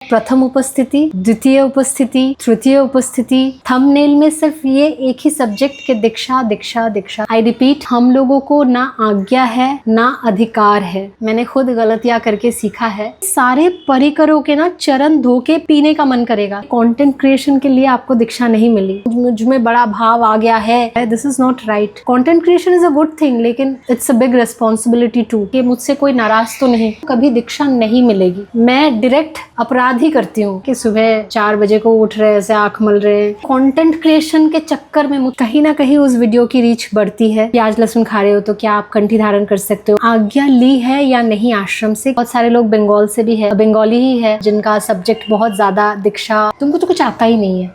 प्रथम उपस्थिति, द्वितीय उपस्थिति, तृतीय उपस्थिति। थंबनेल में सिर्फ ये एक ही सब्जेक्ट के दीक्षा दीक्षा दीक्षा। आई रिपीट, हम लोगों को ना आज्ञा है ना अधिकार है। मैंने खुद गलतियां करके सीखा है। सारे परिकरों के ना चरण धो के पीने का मन करेगा। कंटेंट क्रिएशन के लिए आपको दीक्षा नहीं मिली, मुझ में बड़ा भाव आ गया है, this is not right. Content creation is a good thing, लेकिन it's a big responsibility too. कि मुझसे कोई नाराज तो नहीं, कभी दीक्षा नहीं मिलेगी। मैं डायरेक्ट अपराध ही करती हूँ कि सुबह 4 बजे को उठ रहे, ऐसे आंख मल रहे। कंटेंट क्रिएशन के चक्कर में कहीं ना कहीं उस वीडियो की रीच बढ़ती है। प्याज लहसुन खा रहे हो तो क्या आप कंठी धारण कर सकते हो? आज्ञा ली है या नहीं आश्रम से? बहुत सारे लोग बंगाल से भी है, बंगाली ही है, जिनका सब्जेक्ट बहुत ज्यादा दीक्षा। तुमको तो कुछ आता ही नहीं है।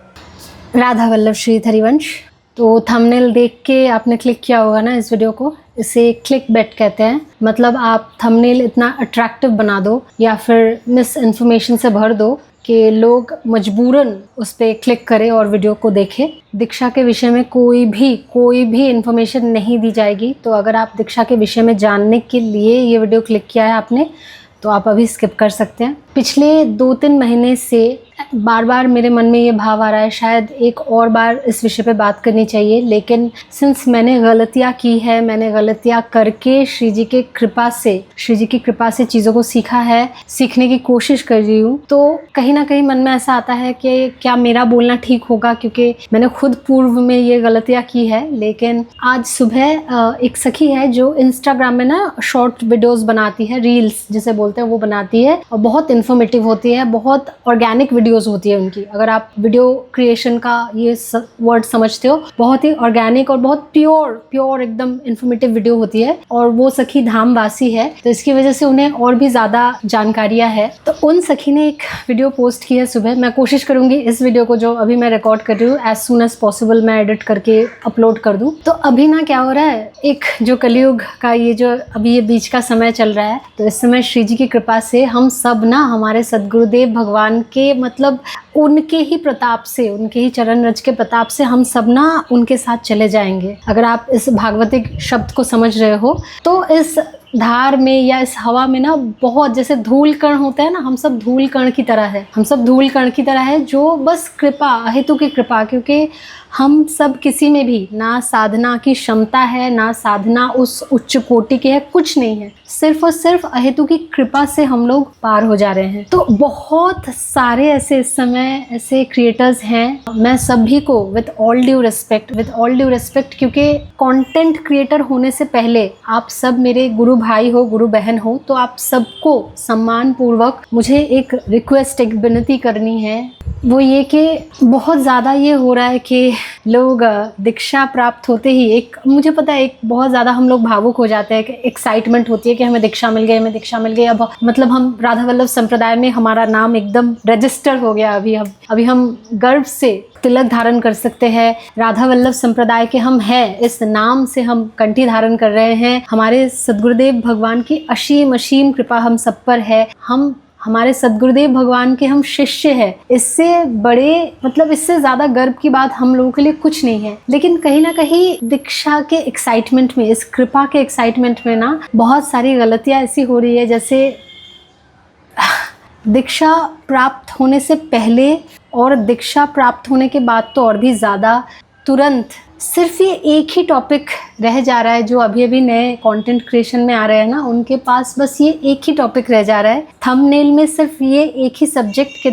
राधा वल्लभ श्री हरिवंश। तो थंबनेल देख के आपने क्लिक किया होगा ना इस वीडियो को। इसे क्लिक बैट कहते हैं। मतलब आप थंबनेल इतना अट्रैक्टिव बना दो या फिर मिस इन्फॉर्मेशन से भर दो कि लोग मजबूरन उस पर क्लिक करें और वीडियो को देखें। दीक्षा के विषय में कोई भी इन्फॉर्मेशन नहीं दी जाएगी। तो अगर आप दीक्षा के विषय में जानने के लिए ये वीडियो क्लिक किया है आपने, तो आप अभी स्किप कर सकते हैं। पिछले 2-3 महीने से बार बार मेरे मन में ये भाव आ रहा है, शायद एक और बार इस विषय पे बात करनी चाहिए। लेकिन सिंस मैंने गलतियाँ की है, मैंने गलतियाँ करके श्री जी की कृपा से चीज़ों को सीखा है, सीखने की कोशिश कर रही हूँ, तो कहीं ना कहीं मन में ऐसा आता है कि क्या मेरा बोलना ठीक होगा, क्योंकि मैंने खुद पूर्व में ये गलतियाँ की है। लेकिन आज सुबह एक सखी है जो इंस्टाग्राम में ना शॉर्ट वीडियोस बनाती है, रील्स जिसे बोलते हैं, वो बनाती है और बहुत इन्फॉर्मेटिव होती है, बहुत ऑर्गेनिक वीडियोस होती है उनकी। अगर आप वीडियो क्रिएशन का ये वर्ड समझते हो, बहुत ही ऑर्गेनिक और बहुत प्योर एकदम इन्फॉर्मेटिव वीडियो होती है। और वो सखी धामवासी है, तो इसकी वजह से उन्हें और भी ज़्यादा जानकारियाँ है। तो उन सखी ने एक वीडियो पोस्ट की है सुबह। मैं कोशिश करूँगी इस वीडियो को जो अभी मैं रिकॉर्ड कर रही हूँ एज सून एज पॉसिबल मैं एडिट करके अपलोड कर दूँ। तो अभी ना क्या हो रहा है, एक जो कलयुग का ये जो अभी ये बीच का समय चल रहा है, तो इस समय श्री जी की कृपा से हम सब ना हमारे सदगुरुदेव भगवान के मतलब उनके ही प्रताप से, उनके ही चरण रज के प्रताप से हम सब ना उनके साथ चले जाएंगे। अगर आप इस भागवतिक शब्द को समझ रहे हो, तो इस धार में या इस हवा में ना बहुत जैसे धूल कण होता है ना, हम सब धूल कण की तरह है, जो बस कृपा, अहेतु की कृपा। क्योंकि हम सब किसी में भी ना साधना की क्षमता है, ना साधना उस उच्च कोटि की है, कुछ नहीं है। सिर्फ और सिर्फ अहेतु की कृपा से हम लोग पार हो जा रहे हैं। तो बहुत सारे ऐसे इस समय ऐसे क्रिएटर्स हैं। मैं सभी को विद ऑल ड्यू रिस्पेक्ट, क्योंकि कंटेंट क्रिएटर होने से पहले आप सब मेरे गुरु भाई हो, गुरु बहन हो, तो आप सबको सम्मान पूर्वक मुझे एक रिक्वेस्ट, एक विनती करनी है। वो ये कि बहुत ज़्यादा ये हो रहा है कि लोग दीक्षा प्राप्त होते ही मुझे पता है एक बहुत ज़्यादा हम लोग भावुक हो जाते हैं कि एक्साइटमेंट होती है कि हमें दीक्षा मिल गई। अब मतलब हम राधा वल्लभ संप्रदाय में हमारा नाम एकदम रजिस्टर हो गया। अभी हम गर्व से तिलक धारण कर सकते हैं, राधा वल्लभ संप्रदाय के हम हैं, इस नाम से हम कंठी धारण कर रहे हैं। हमारे सदगुरुदेव भगवान की असीम कृपा हम सब पर है। हमारे सदगुरुदेव भगवान के हम शिष्य हैं। इससे बड़े मतलब इससे ज़्यादा गर्व की बात हम लोगों के लिए कुछ नहीं है। लेकिन कहीं ना कहीं दीक्षा के एक्साइटमेंट में, इस कृपा के एक्साइटमेंट में ना बहुत सारी गलतियाँ ऐसी हो रही है, जैसे दीक्षा प्राप्त होने से पहले और दीक्षा प्राप्त होने के बाद तो और भी ज़्यादा तुरंत सिर्फ ये एक ही टॉपिक रह जा रहा है। जो अभी नए कंटेंट क्रिएशन में आ रहे हैं ना, उनके पास बस ये एक ही टॉपिक रह जा रहा है। थंबनेल में सिर्फ ये एक ही सब्जेक्ट के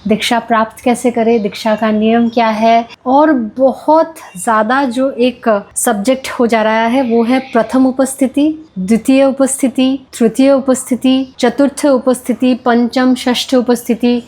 दीक्षा प्राप्त कैसे करें, दीक्षा का नियम क्या है, और बहुत ज़्यादा जो एक सब्जेक्ट हो जा रहा है वो है प्रथम उपस्थिति, द्वितीय उपस्थिति, तृतीय उपस्थिति, चतुर्थ उपस्थिति, पंचम, षष्ठ उपस्थिति।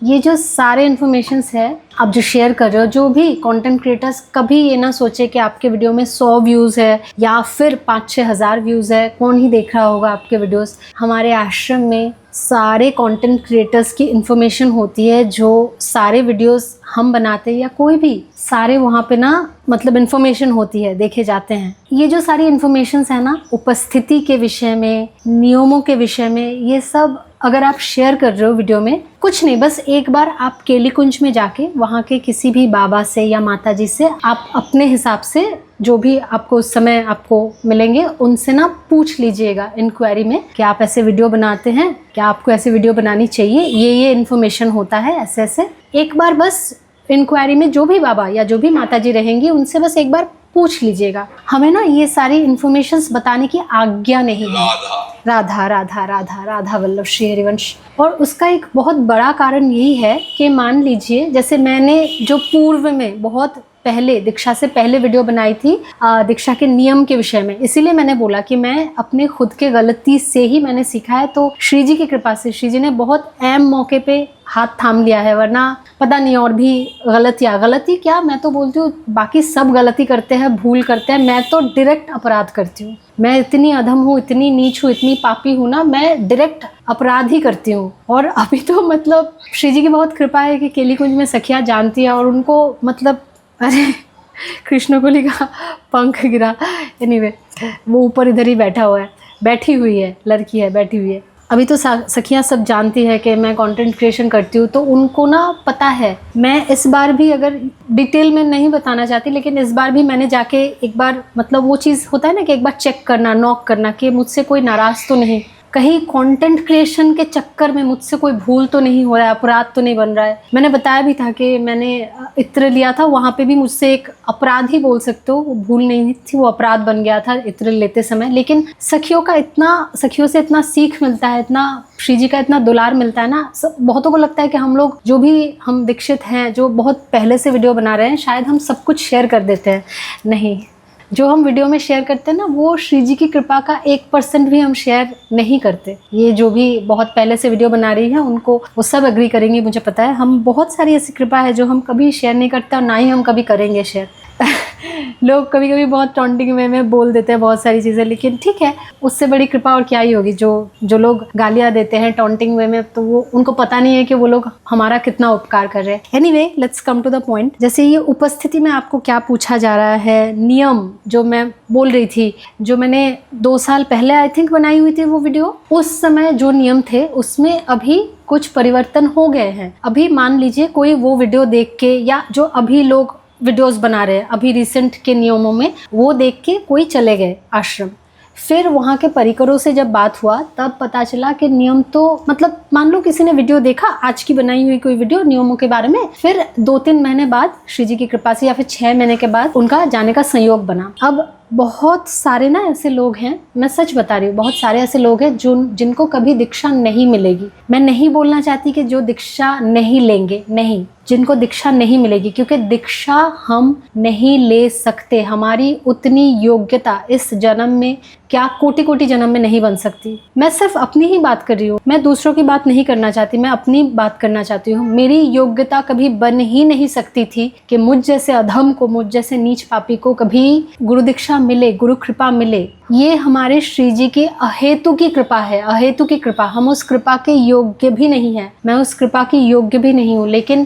ये जो सारे इन्फॉर्मेशंस है आप जो शेयर कर रहे हो, जो भी कंटेंट क्रिएटर्स, कभी ये ना सोचे कि आपके वीडियो में 100 व्यूज़ है या फिर 5-6 हज़ार व्यूज़ है, कौन ही देख रहा होगा आपके वीडियोस। हमारे आश्रम में सारे कंटेंट क्रिएटर्स की इन्फॉर्मेशन होती है, जो सारे वीडियोस हम बनाते हैं या कोई भी, सारे वहाँ पे ना मतलब इन्फॉर्मेशन होती है, देखे जाते हैं। ये जो सारी इन्फॉर्मेशंस है ना, उपस्थिति के विषय में, नियमों के विषय में, ये सब अगर आप शेयर कर रहे हो वीडियो में, कुछ नहीं, बस एक बार आप केली कुंज में जाके वहाँ के किसी भी बाबा से या माता जी से आप अपने हिसाब से जो भी आपको उस समय आपको मिलेंगे उनसे ना पूछ लीजिएगा इंक्वायरी में कि आप ऐसे वीडियो बनाते हैं, क्या आपको ऐसे वीडियो बनानी चाहिए, ये इन्फॉर्मेशन होता है ऐसे ऐसे। एक बार बस इंक्वायरी में जो भी बाबा या जो भी माता जी रहेंगी उनसे बस एक बार पूछ लीजिएगा। हमें ना ये सारी इन्फॉर्मेशंस बताने की आज्ञा नहीं है। राधा राधा राधा राधा वल्लभ श्री हरिवंश। और उसका एक बहुत बड़ा कारण यही है कि मान लीजिए जैसे मैंने जो पूर्व में बहुत पहले दीक्षा से पहले वीडियो बनाई थी दीक्षा के नियम के विषय में, इसीलिए मैंने बोला कि मैं अपने खुद के गलती से ही मैंने सीखा है। तो श्री जी की कृपा से श्री जी ने बहुत अहम मौके पे हाथ थाम लिया है, वरना पता नहीं और भी गलती क्या, मैं तो बोलती हूँ बाकी सब गलती करते हैं, भूल करते हैं, मैं तो डायरेक्ट अपराध करती हूँ। मैं इतनी अधम हूँ, इतनी नीच हूँ, इतनी पापी हूँ ना, मैं डायरेक्ट अपराध ही करती हूँ। और अभी तो मतलब श्री जी की बहुत कृपा है कि केली कुंज में सखियाँ जानती है और उनको मतलब अरे कृष्ण कोली का पंख गिरा। एनीवे वो ऊपर इधर ही बैठा हुआ है, बैठी हुई है, लड़की है बैठी हुई है। अभी तो सखियाँ सब जानती है कि मैं कंटेंट क्रिएशन करती हूँ, तो उनको ना पता है। मैं इस बार भी अगर डिटेल में नहीं बताना चाहती, लेकिन इस बार भी मैंने जाके एक बार मतलब वो चीज़ होता है ना कि एक बार चेक करना, नॉक करना कि मुझसे कोई नाराज़ तो नहीं, कहीं कंटेंट क्रिएशन के चक्कर में मुझसे कोई भूल तो नहीं हो रहा है, अपराध तो नहीं बन रहा है। मैंने बताया भी था कि मैंने इत्र लिया था, वहाँ पे भी मुझसे एक अपराध ही बोल सकते हो, वो भूल नहीं थी, वो अपराध बन गया था इत्र लेते समय। लेकिन सखियों से इतना सीख मिलता है, इतना श्री जी का इतना दुलार मिलता है ना। बहुतों को लगता है कि हम लोग जो भी हम दीक्षित हैं, जो बहुत पहले से वीडियो बना रहे हैं, शायद हम सब कुछ शेयर कर देते हैं। नहीं, जो हम वीडियो में शेयर करते हैं ना, वो श्री जी की कृपा का 1% भी हम शेयर नहीं करते। ये जो भी बहुत पहले से वीडियो बना रही है उनको वो सब एग्री करेंगी, मुझे पता है। हम बहुत सारी ऐसी कृपा है जो हम कभी शेयर नहीं करते और ना ही हम कभी करेंगे शेयर। लोग कभी कभी बहुत टॉन्टिंग वे में बोल देते हैं बहुत सारी चीज़ें, लेकिन ठीक है, उससे बड़ी कृपा और क्या ही होगी। जो लोग गालियाँ देते हैं टॉन्टिंग वे में, तो वो उनको पता नहीं है कि वो लोग हमारा कितना उपकार कर रहे हैं। Anyway, let's come to the point. जैसे ये उपस्थिति में आपको क्या पूछा जा रहा है, नियम जो मैं बोल रही थी, जो मैंने 2 साल पहले आई थिंक बनाई हुई थी वो वीडियो, उस समय जो नियम थे उसमें अभी कुछ परिवर्तन हो गए हैं। अभी मान लीजिए कोई वो वीडियो देख के, या जो अभी लोग वीडियोस बना रहे हैं अभी रिसेंट के नियमों में, वो देख के कोई चले गए आश्रम, फिर वहाँ के परिकरों से जब बात हुआ तब पता चला कि नियम तो मतलब मान लो किसी ने वीडियो देखा, आज की बनाई हुई कोई वीडियो नियमों के बारे में, फिर 2-3 महीने बाद श्री जी की कृपा से या फिर 6 महीने के बाद उनका जाने का संयोग बना। अब बहुत सारे ना ऐसे लोग हैं, मैं सच बता रही हूँ, बहुत सारे ऐसे लोग हैं जिनको कभी दीक्षा नहीं मिलेगी। मैं नहीं बोलना चाहती कि जो दीक्षा नहीं लेंगे, नहीं, जिनको दीक्षा नहीं मिलेगी, क्योंकि दीक्षा हम नहीं ले सकते। हमारी उतनी योग्यता इस जन्म में क्या कोटि कोटि जन्म में नहीं बन सकती। मैं सिर्फ अपनी ही बात कर रही हूँ, मैं दूसरों की बात नहीं करना चाहती, मैं अपनी बात करना चाहती हूँ। मेरी योग्यता कभी बन ही नहीं सकती थी कि मुझ जैसे अधम को, मुझ जैसे नीच पापी को कभी गुरु दीक्षा मिले, गुरु कृपा मिले। ये हमारे श्री जी की अहेतु की कृपा है, अहेतु की कृपा। हम उस कृपा के योग्य भी नहीं है, मैं उस कृपा की योग्य भी नहीं हूँ। लेकिन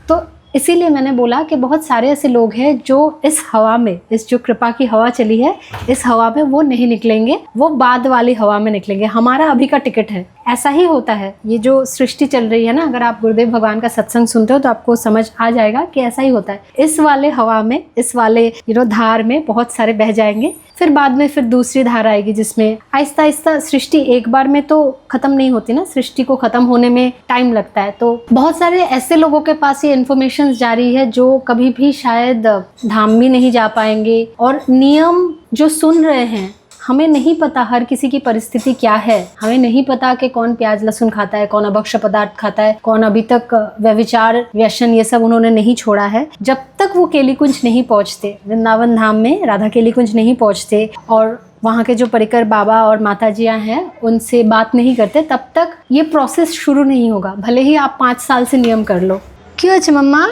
तो इसीलिए मैंने बोला कि बहुत सारे ऐसे लोग हैं जो इस हवा में, इस जो कृपा की हवा चली है, इस हवा में वो नहीं निकलेंगे, वो बाद वाली हवा में निकलेंगे। हमारा अभी का टिकट है। ऐसा ही होता है, ये जो सृष्टि चल रही है ना, अगर आप गुरुदेव भगवान का सत्संग सुनते हो तो आपको समझ आ जाएगा कि ऐसा ही होता है। इस वाले हवा में, इस वाले धार में बहुत सारे बह जाएंगे, फिर बाद में फिर दूसरी धार आएगी जिसमें आहिस्ता आहिस्ता सृष्टि एक बार में तो खत्म नहीं होती ना, सृष्टि को खत्म होने में टाइम लगता है। तो बहुत सारे ऐसे लोगों के पास ये इन्फॉर्मेशन जारी है जो कभी भी शायद धाम भी नहीं जा पाएंगे। और नियम जो सुन रहे हैं, हमें नहीं पता हर किसी की परिस्थिति क्या है, हमें नहीं पता कि कौन प्याज लहसुन खाता है, कौन अभक्ष्य पदार्थ खाता है, कौन अभी तक व्यभिचार व्यसन ये सब उन्होंने नहीं छोड़ा है। जब तक वो केली कुंज नहीं पहुंचते, वृंदावन धाम में राधा केली कुंज नहीं पहुंचते और वहाँ के जो परिकर बाबा और माता जियाँ हैं उनसे बात नहीं करते, तब तक ये प्रोसेस शुरू नहीं होगा। भले ही आप 5 साल से नियम कर लो। क्यों अच्छा मम्मा?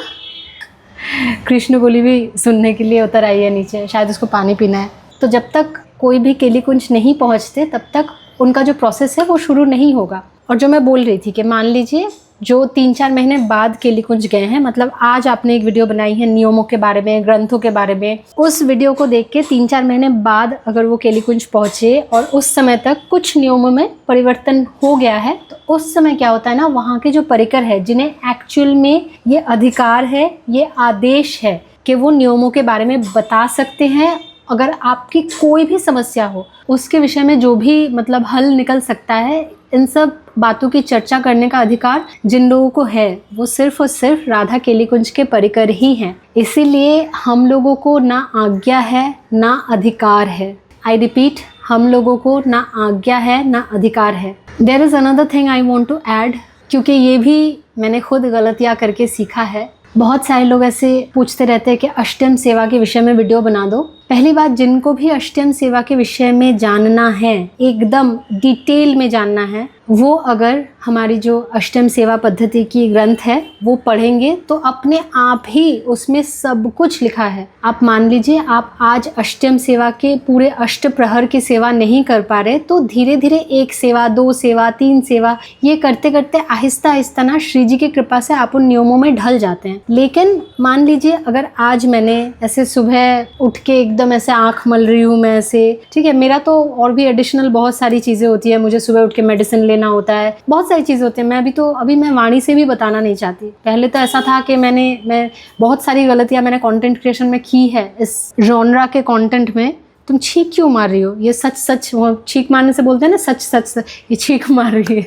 कृष्ण गोली भी सुनने के लिए उतर आई है नीचे, शायद उसको पानी पीना है। तो जब तक कोई भी केली कुंज नहीं पहुंचते तब तक उनका जो प्रोसेस है वो शुरू नहीं होगा। और जो मैं बोल रही थी कि मान लीजिए जो 3-4 महीने बाद केली कुंज गए हैं, मतलब आज आपने एक वीडियो बनाई है नियमों के बारे में, ग्रंथों के बारे में, उस वीडियो को देख के 3-4 महीने बाद अगर वो केली कुंज पहुँचे और उस समय तक कुछ नियमों में परिवर्तन हो गया है, तो उस समय क्या होता है ना, वहाँ के जो परिकर है, जिन्हें एक्चुअल में ये अधिकार है, ये आदेश है कि वो नियमों के बारे में बता सकते हैं। अगर आपकी कोई भी समस्या हो उसके विषय में जो भी मतलब हल निकल सकता है, इन सब बातों की चर्चा करने का अधिकार जिन लोगों को है वो सिर्फ और सिर्फ राधा केली कुंज के परिकर ही हैं। इसीलिए हम लोगों को ना आज्ञा है ना अधिकार है। आई रिपीट, हम लोगों को ना आज्ञा है ना अधिकार है। There is another thing I want to add, क्योंकि ये भी मैंने खुद गलतियाँ करके सीखा है। बहुत सारे लोग ऐसे पूछते रहते हैं कि अष्टम सेवा के विषय में वीडियो बना दो। पहली बात, जिनको भी अष्टम सेवा के विषय में जानना है, एकदम डिटेल में जानना है, वो अगर हमारी जो अष्टम सेवा पद्धति की ग्रंथ है वो पढ़ेंगे तो अपने आप ही उसमें सब कुछ लिखा है। आप मान लीजिए आप आज अष्टम सेवा के पूरे अष्ट प्रहर की सेवा नहीं कर पा रहे, तो धीरे धीरे 1 सेवा, 2 सेवा, 3 सेवा, ये करते करते आहिस्ता आहिस्ता ना श्री जी की कृपा से आप उन नियमों में ढल जाते हैं। लेकिन मान लीजिए अगर आज मैंने ऐसे सुबह उठ के एकदम ऐसे आँख मल रही हूँ मैं ऐसे, ठीक है, मेरा तो और भी एडिशनल बहुत सारी चीज़ें होती है, मुझे सुबह उठ के मेडिसिन लेना होता है, बहुत सारी चीज़ें होती हैं। अभी मैं वाणी से भी बताना नहीं चाहती। पहले तो ऐसा था कि मैं बहुत सारी गलतियाँ मैंने कंटेंट क्रिएशन में की है इस जॉनरा के कंटेंट में। तुम छींक क्यों मार रही हो? ये सच वो छींक मारने से बोलते हैं ना, सच ये छींक मार रही है।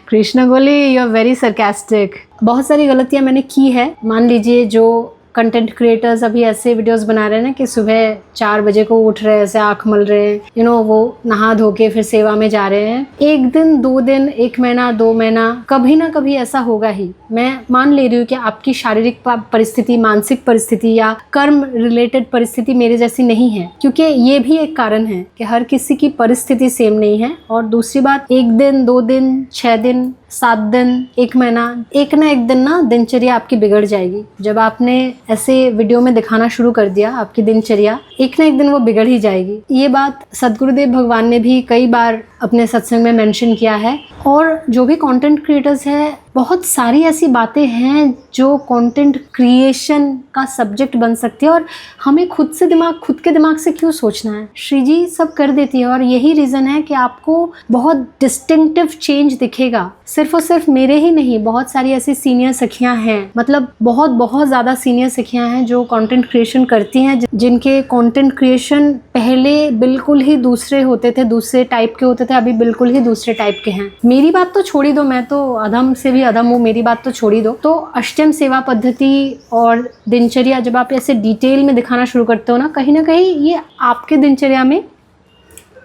कृष्णा गोली, यू आर वेरी सरकास्टिक। बहुत सारी गलतियाँ मैंने की है। मान लीजिए जो कंटेंट क्रिएटर्स अभी ऐसे वीडियोस बना रहे हैं ना कि सुबह 4 बजे को उठ रहे हैं, ऐसे आँख मल रहे हैं, वो नहा धो के फिर सेवा में जा रहे हैं। 1 दिन 2 दिन, 1 महीना 2 महीना, कभी ना कभी ऐसा होगा ही। मैं मान ले रही हूँ कि आपकी शारीरिक परिस्थिति, मानसिक परिस्थिति या कर्म रिलेटेड परिस्थिति मेरे जैसी नहीं है, क्योंकि ये भी एक कारण है कि हर किसी की परिस्थिति सेम नहीं है। और दूसरी बात, 1 दिन 2 दिन 6 दिन 7 दिन 1 महीना, एक ना एक दिन ना दिनचर्या आपकी बिगड़ जाएगी। जब आपने ऐसे वीडियो में दिखाना शुरू कर दिया, आपकी दिनचर्या एक ना एक दिन वो बिगड़ ही जाएगी। ये बात सदगुरुदेव भगवान ने भी कई बार अपने सत्संग में मेंशन किया है। और जो भी कंटेंट क्रिएटर्स है, बहुत सारी ऐसी बातें हैं जो कंटेंट क्रिएशन का सब्जेक्ट बन सकती है, और हमें खुद के दिमाग से क्यों सोचना है। श्री जी सब कर देती है, और यही रीज़न है कि आपको बहुत डिस्टिंक्टिव चेंज दिखेगा। सिर्फ और सिर्फ मेरे ही नहीं, बहुत सारी ऐसी सीनियर सखियां हैं, मतलब बहुत ज़्यादा सीनियर सखियां हैं जो कंटेंट क्रिएशन करती हैं, जिनके कंटेंट क्रिएशन पहले बिल्कुल ही दूसरे होते थे, दूसरे टाइप के होते थे, अभी बिल्कुल ही दूसरे टाइप के हैं। मेरी बात तो छोड़ ही दो, मैं तो अधम से भी अधम हूँ, मेरी बात तो छोड़ ही दो। तो अष्टम सेवा पद्धति और दिनचर्या जब आप ऐसे डिटेल में दिखाना शुरू करते हो ना कहीं ये आपके दिनचर्या में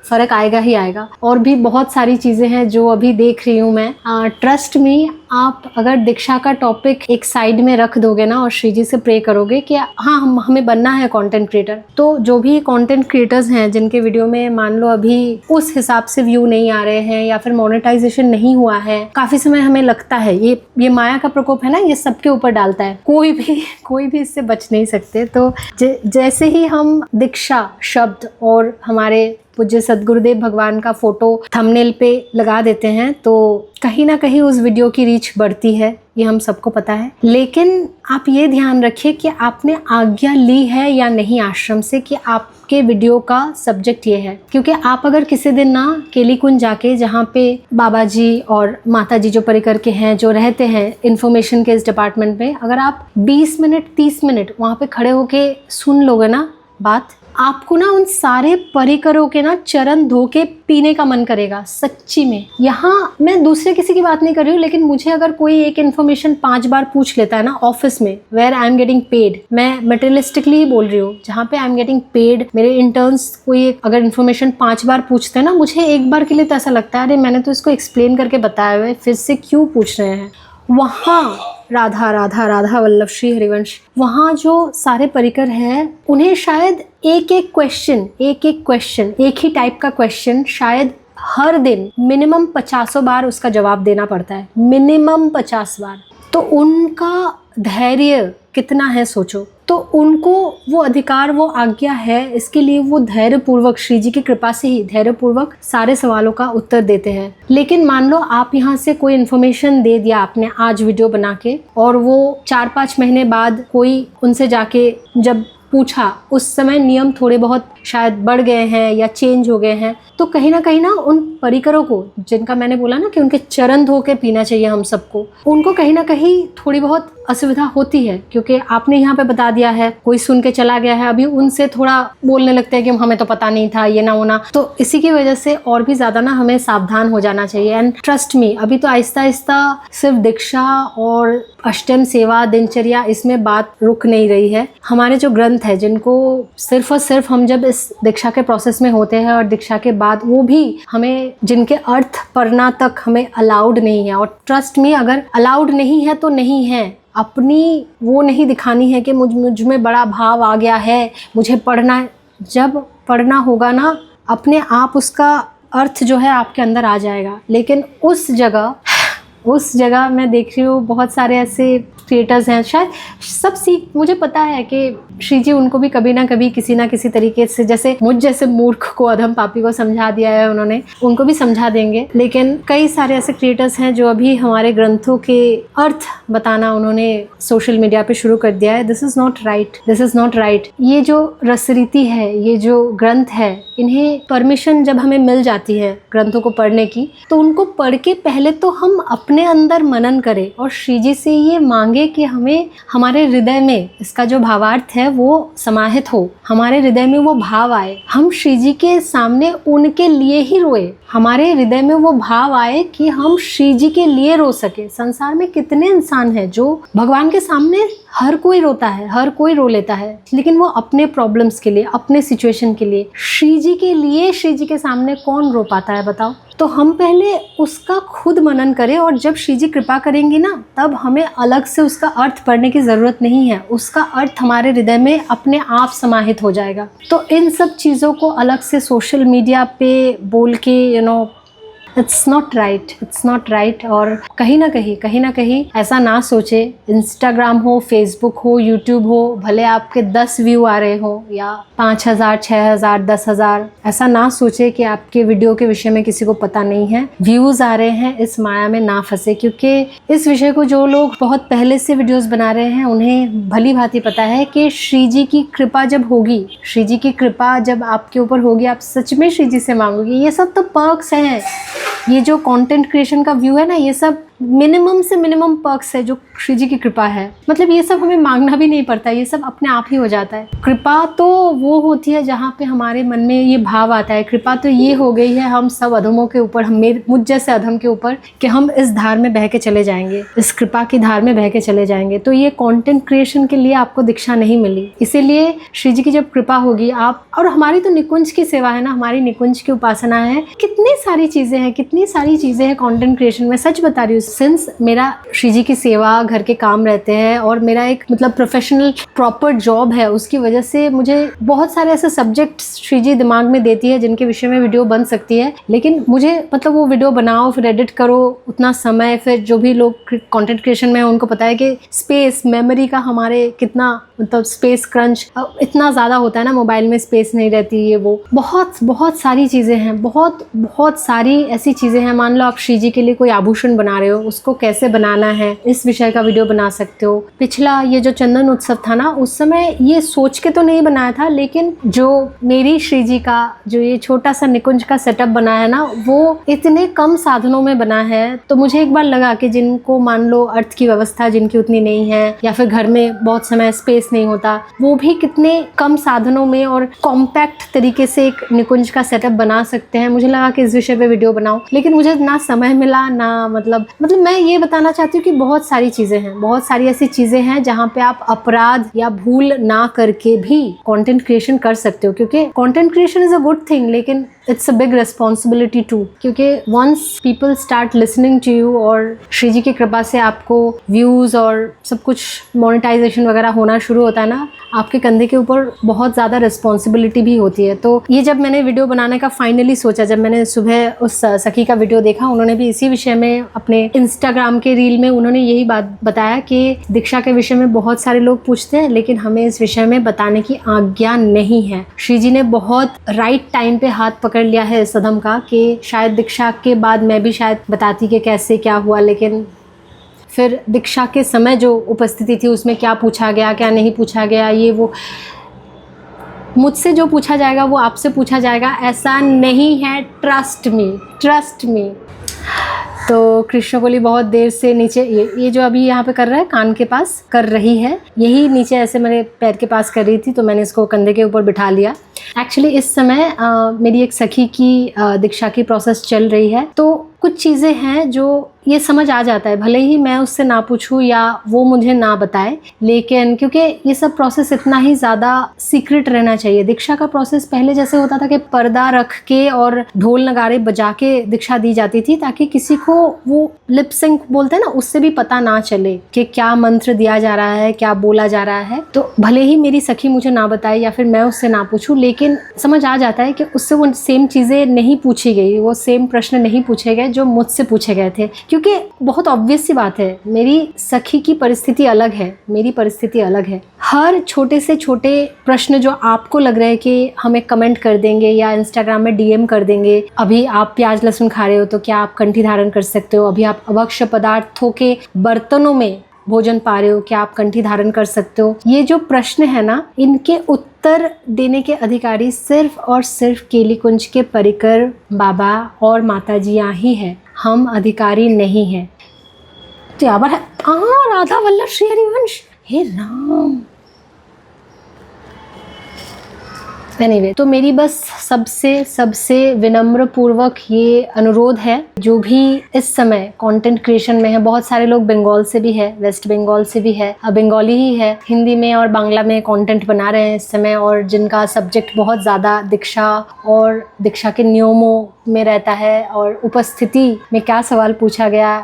फ़र्क आएगा ही आएगा। और भी बहुत सारी चीज़ें हैं जो अभी देख रही हूँ मैं। ट्रस्ट मी, आप अगर दीक्षा का टॉपिक एक साइड में रख दोगे ना और श्री जी से प्रे करोगे कि हाँ हमें बनना है कंटेंट क्रिएटर, तो जो भी कंटेंट क्रिएटर्स हैं जिनके वीडियो में मान लो अभी उस हिसाब से व्यू नहीं आ रहे हैं या फिर मोनेटाइजेशन नहीं हुआ है, काफ़ी समय हमें लगता है ये माया का प्रकोप है ना, ये सबके ऊपर डालता है, कोई भी इससे बच नहीं सकते। तो जैसे ही हम दीक्षा शब्द और हमारे पूज्य सदगुरुदेव भगवान का फोटो थंबनेल पे लगा देते हैं तो कहीं ना कहीं उस वीडियो की रीच बढ़ती है, ये हम सबको पता है। लेकिन आप ये ध्यान रखिए कि आपने आज्ञा ली है या नहीं आश्रम से कि आपके वीडियो का सब्जेक्ट ये है। क्योंकि आप अगर किसी दिन ना केली कुंज जाके, जहाँ पे बाबा जी और माता जी जो परिकर के हैं, जो रहते हैं इन्फॉर्मेशन के इस डिपार्टमेंट में, अगर आप 20 मिनट 30 मिनट वहाँ पे खड़े होके सुन लोगे ना बात, आपको ना उन सारे परिकरों के ना चरण धो के पीने का मन करेगा, सच्ची में। यहाँ मैं दूसरे किसी की बात नहीं कर रही हूँ, लेकिन मुझे अगर कोई एक इन्फॉर्मेशन 5 बार पूछ लेता है ना ऑफिस में, where I am getting paid, मैं मटेरियलिस्टिकली ही बोल रही हूँ, जहाँ पे आई एम गेटिंग पेड, मेरे इंटर्न्स कोई अगर इन्फॉर्मेशन 5 बार पूछते हैं ना, मुझे एक बार के लिए तो ऐसा लगता है अरे मैंने तो इसको एक्सप्लेन करके बताया हुआ है, फिर से क्यों पूछ रहे हैं। वहाँ राधा राधा राधा वल्लभ श्री हरिवंश, वहाँ जो सारे परिकर हैं उन्हें शायद एक एक क्वेश्चन एक ही टाइप का क्वेश्चन शायद हर दिन मिनिमम 50 बार उसका जवाब देना पड़ता है, मिनिमम 50 बार। तो उनका धैर्य कितना है सोचो। तो उनको वो अधिकार, वो आज्ञा है, इसके लिए वो धैर्यपूर्वक श्री जी की कृपा से ही धैर्यपूर्वक सारे सवालों का उत्तर देते हैं। लेकिन मान लो आप यहाँ से कोई इन्फॉर्मेशन दे दिया आपने आज वीडियो बना के, और वो 4-5 महीने बाद कोई उनसे जाके जब पूछा, उस समय नियम थोड़े बहुत शायद बढ़ गए हैं या चेंज हो गए हैं, तो कहीं ना उन परिकरों को, जिनका मैंने बोला ना कि उनके चरण धो के पीना चाहिए हम सबको, उनको कहीं ना कहीं थोड़ी बहुत असुविधा होती है, क्योंकि आपने यहाँ पे बता दिया है, कोई सुन के चला गया है, अभी उनसे थोड़ा बोलने लगते हैं कि हमें तो पता नहीं था, ये ना होना, तो इसी की वजह से और भी ज़्यादा ना हमें सावधान हो जाना चाहिए। एंड ट्रस्ट मी, अभी तो आहिस्ता आहिस्ता सिर्फ दीक्षा और अष्टम सेवा दिनचर्या इसमें बात रुक नहीं रही है। हमारे जो ग्रंथ है, जिनको सिर्फ और सिर्फ हम जब इस दीक्षा के प्रोसेस में होते हैं और दीक्षा के बाद वो भी हमें जिनके अर्थ पढ़ना तक हमें अलाउड नहीं है, और ट्रस्ट मी अगर अलाउड नहीं है तो नहीं है, अपनी वो नहीं दिखानी है कि मुझ में बड़ा भाव आ गया है, मुझे पढ़ना है। जब पढ़ना होगा ना, अपने आप उसका अर्थ जो है आपके अंदर आ जाएगा। लेकिन उस जगह मैं देख रही हूँ बहुत सारे ऐसे क्रिएटर्स हैं, शायद सब सीख, मुझे पता है कि श्री जी उनको भी कभी ना कभी किसी ना किसी तरीके से, जैसे मुझ जैसे मूर्ख को, अधम पापी को समझा दिया है उन्होंने, उनको भी समझा देंगे। लेकिन कई सारे ऐसे क्रिएटर्स हैं जो अभी हमारे ग्रंथों के अर्थ बताना उन्होंने सोशल मीडिया पे शुरू कर दिया है। This is not right, this is not right. ये जो रसरीति है, ये जो ग्रंथ है, इन्हें परमिशन जब हमें मिल जाती है ग्रंथों को पढ़ने की, तो उनको पढ़ के पहले तो हम अपने अंदर मनन करें और श्री जी से ये मांगे कि हमें हमारे हृदय में इसका जो भावार्थ है वो समाहित हो, हमारे हृदय में वो भाव आए, हम श्री जी के सामने उनके लिए ही रोए, हमारे हृदय में वो भाव आए कि हम श्री जी के लिए रो सके। संसार में कितने इंसान हैं जो भगवान के सामने, हर कोई रोता है, हर कोई रो लेता है, लेकिन वो अपने प्रॉब्लम्स के लिए, अपने सिचुएशन के लिए, श्री जी के लिए, श्री जी के सामने कौन रो पाता है बताओ। तो हम पहले उसका खुद मनन करें, और जब श्री जी कृपा करेंगी ना, तब हमें अलग से उसका अर्थ पढ़ने की ज़रूरत नहीं है, उसका अर्थ हमारे हृदय में अपने आप समाहित हो जाएगा। तो इन सब चीज़ों को अलग से सोशल मीडिया पे बोल के it's not right, it's not right. और कहीं ना कहीं ऐसा ना सोचे, इंस्टाग्राम हो, फेसबुक हो, यूट्यूब हो, भले आपके 10 व्यू आ रहे हो या 5000, 6000, 10,000, ऐसा ना सोचे कि आपके वीडियो के विषय में किसी को पता नहीं है, व्यूज़ आ रहे हैं, इस माया में ना फंसे। क्योंकि इस विषय को जो लोग बहुत पहले से वीडियोज़ बना रहे हैं, उन्हें भली भांति पता है कि श्री जी की कृपा जब होगी, श्री जी की कृपा जब आपके ऊपर होगी, आप सच में श्री जी से मांगोगे। ये सब तो पर्क्स हैं, ये जो कंटेंट क्रिएशन का व्यू है ना, ये सब मिनिमम से मिनिमम पर्क्स है जो श्री जी की कृपा है। मतलब ये सब हमें मांगना भी नहीं पड़ता, ये सब अपने आप ही हो जाता है। कृपा तो वो होती है जहाँ पे हमारे मन में ये भाव आता है, कृपा तो ये हो गई है हम सब अधमों के ऊपर, मुझ जैसे अधम के ऊपर, कि हम इस धार में बह के चले जाएंगे, इस कृपा की धार में बह के चले जाएंगे। तो ये कंटेंट क्रिएशन के लिए आपको दीक्षा नहीं मिली, इसीलिए श्री जी की जब कृपा होगी आप, और हमारी तो निकुंज की सेवा है ना, हमारी निकुंज की उपासना है, कितनी सारी चीज़ें हैं, कितनी सारी चीज़ें हैं कंटेंट क्रिएशन में। सच बता रही हूँ, सिंस मेरा श्री जी की सेवा, घर के काम रहते हैं, और मेरा एक मतलब प्रोफेशनल प्रॉपर जॉब है, उसकी वजह से मुझे बहुत सारे ऐसे सब्जेक्ट श्री जी दिमाग में देती है जिनके विषय में वीडियो बन सकती है। लेकिन मुझे मतलब वो वीडियो बनाओ, फिर एडिट करो, उतना समय, फिर जो भी लोग कंटेंट क्रिएशन में उनको पता है कि स्पेस, मेमोरी का हमारे कितना मतलब स्पेस क्रंच इतना ज़्यादा होता है ना, मोबाइल में स्पेस नहीं रहती, ये वो बहुत सारी चीज़ें हैं, बहुत सारी ऐसी चीज़ें हैं। मान लो आप श्री जी के लिए कोई आभूषण बना रहे हो, उसको कैसे बनाना है, इस विषय का वीडियो बना सकते हो। पिछला ये जो चंदन उत्सव था ना, उस समय ये सोच के तो नहीं बनाया था, लेकिन जो मेरी श्री जी का जो ये छोटा सा निकुंज का सेटअप बना है ना, वो इतने कम साधनों में बना है। तो मुझे एक बार लगा कि जिनको मान लो अर्थ की व्यवस्था जिनकी उतनी नहीं है, या फिर घर में बहुत समय स्पेस नहीं होता, वो भी कितने कम साधनों में और कॉम्पैक्ट तरीके से एक निकुंज का सेटअप बना सकते हैं। मुझे लगा कि इस विषय पे वीडियो बनाऊं, लेकिन मुझे ना समय मिला, ना मतलब मैं ये बताना चाहती हूँ कि बहुत सारी चीजें हैं, बहुत सारी ऐसी चीजें हैं जहाँ पे आप अपराध या भूल ना करके भी कंटेंट क्रिएशन कर सकते हो। क्योंकि content creation is a good thing, लेकिन it's a big responsibility too. क्योंकि once people start listening to you, और श्री जी की कृपा से आपको व्यूज और सब कुछ मोनेटाइजेशन वगैरह होना शुरू होता है ना, आपके कंधे के ऊपर बहुत ज़्यादा रिस्पॉन्सिबिलिटी भी होती है। तो ये जब मैंने वीडियो बनाने का फाइनली सोचा, जब मैंने सुबह उस सखी का वीडियो देखा, उन्होंने भी इसी विषय में अपने इंस्टाग्राम के रील में उन्होंने यही बात बताया कि दीक्षा के विषय में बहुत सारे लोग पूछते हैं, लेकिन हमें इस विषय में बताने की आज्ञा नहीं है। श्री जी ने बहुत राइट टाइम पे हाथ पकड़ लिया है इस कदम का, कि शायद दीक्षा के बाद मैं भी शायद बताती कि कैसे क्या हुआ, लेकिन फिर दीक्षा के समय जो उपस्थिति थी उसमें क्या पूछा गया, क्या नहीं पूछा गया, ये वो मुझसे जो पूछा जाएगा वो आपसे पूछा जाएगा, ऐसा नहीं है, ट्रस्ट मी, ट्रस्ट मी। तो कृष्णकोली बहुत देर से नीचे, ये जो अभी यहाँ पे कर रहा है कान के पास कर रही है, यही नीचे ऐसे मेरे पैर के पास कर रही थी, तो मैंने इसको कंधे के ऊपर बिठा लिया। एक्चुअली इस समय मेरी एक सखी की दीक्षा की प्रोसेस चल रही है, तो कुछ चीज़ें हैं जो ये समझ आ जाता है, भले ही मैं उससे ना पूछूं या वो मुझे ना बताए, लेकिन क्योंकि ये सब प्रोसेस इतना ही ज़्यादा सीक्रेट रहना चाहिए। दीक्षा का प्रोसेस पहले जैसे होता था कि पर्दा रख के और ढोल नगाड़े बजा के दीक्षा दी जाती थी, ताकि किसी को वो लिप सिंक बोलते हैं ना, उससे भी पता ना चले कि क्या मंत्र दिया जा रहा है, क्या बोला जा रहा है। तो भले ही मेरी सखी मुझे ना बताए या फिर मैं उससे ना पूछूं, लेकिन समझ आ जाता है कि उससे वो सेम चीज़ें नहीं पूछी गई, वो सेम प्रश्न नहीं पूछे गए जो मुझसे पूछे गए थे। क्योंकि बहुत ऑब्वियस सी बात है, मेरी सखी की परिस्थिति अलग है, मेरी परिस्थिति अलग है। हर छोटे से छोटे प्रश्न जो आपको लग रहा है कि हमें कमेंट कर देंगे या इंस्टाग्राम में डीएम कर देंगे, अभी आप प्याज लहसुन खा रहे हो तो क्या आप कंठी धारण कर सकते हो, अभी आप अभक्ष्य पदार्थों के बर्तनों में भोजन पा रहे हो, क्या आप कंठी धारण कर सकते हो, ये जो प्रश्न है ना, इनके उत्तर देने के अधिकारी सिर्फ और सिर्फ केलीकुंज के परिकर बाबा और माताजियाँ ही हैं। हम अधिकारी नहीं हैं। तो यहाँ पर राधा वल्लभ श्री हरिवंश, हे राम। एनीवे, तो मेरी बस सबसे विनम्र पूर्वक ये अनुरोध है, जो भी इस समय कंटेंट क्रिएशन में है, बहुत सारे लोग बंगाल से भी है, वेस्ट बंगाल से भी है, बंगाली ही है, हिंदी में और बांग्ला में कंटेंट बना रहे हैं इस समय, और जिनका सब्जेक्ट बहुत ज़्यादा दीक्षा और दीक्षा के नियमों में रहता है, और उपस्थिति में क्या सवाल पूछा गया,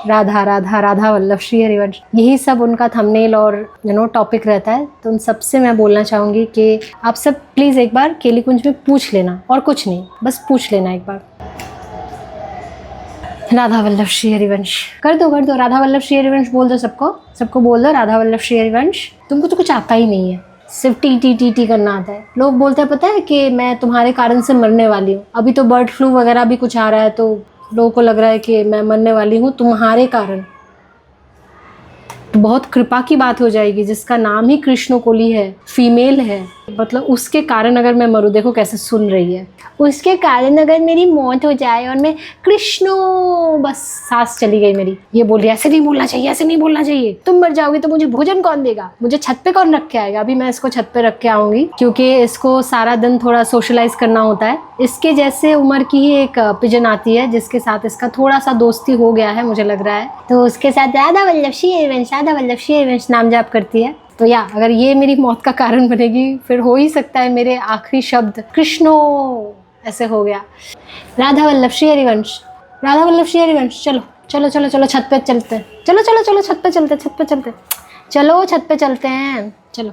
राधा राधा राधा वल्लभ श्री हरिवंश, यही सब उनका थंबनेल और टॉपिक रहता है। तो उन सबसे मैं बोलना चाहूँगी कि आप सब प्लीज़ एक बार केलीकुंज में पूछ लेना, और कुछ नहीं, बस पूछ लेना एक बार, राधा वल्लभ श्री हरिवंश कर दो राधा वल्लभ श्री हरिवंश बोल दो, सबको बोल दो राधा वल्लभ श्री हरिवंश। तुमको तो कुछ आता ही नहीं है, सिर्फ टी करना आता है। लोग बोलते हैं पता है कि मैं तुम्हारे कारण से मरने वाली हूँ, अभी तो बर्ड फ्लू वगैरह भी कुछ आ रहा है, तो लोगों को लग रहा है कि मैं मरने वाली हूँ तुम्हारे कारण। तो बहुत कृपा की बात हो जाएगी, जिसका नाम ही कृष्णकोली है, फीमेल है, मतलब उसके कारण अगर मैं मरूँ, देखो कैसे सुन रही है, उसके कारण अगर मेरी मौत हो जाए और मैं कृष्णो, बस सांस चली गई मेरी। ये बोल रही है ऐसे नहीं बोलना चाहिए, ऐसे नहीं बोलना चाहिए, तुम मर जाओगी तो मुझे भोजन कौन देगा, मुझे छत पे कौन रख के आएगा। अभी मैं इसको छत पे रख के आऊँगी, क्योंकि इसको सारा दिन थोड़ा सोशलाइज करना होता है। इसके जैसे उम्र की ही एक पिजन आती है, जिसके साथ इसका थोड़ा सा दोस्ती हो गया है मुझे लग रहा है, तो उसके साथ राधा वल्लभ श्री हरिवंश, राधा वल्लभ श्री हरिवंश नाम जाप करती है। तो या अगर ये मेरी मौत का कारण बनेगी, फिर हो ही सकता है मेरे आखिरी शब्द कृष्णो ऐसे हो गया। राधा वल्लभ श्री हरिवंश, राधा वल्लभ श्री हरिवंश, चलो चलो चलो चलो छत पे चलते हैं, चलो चलो चलो छत पे चलते, चलो छत पे चलते हैं, चलो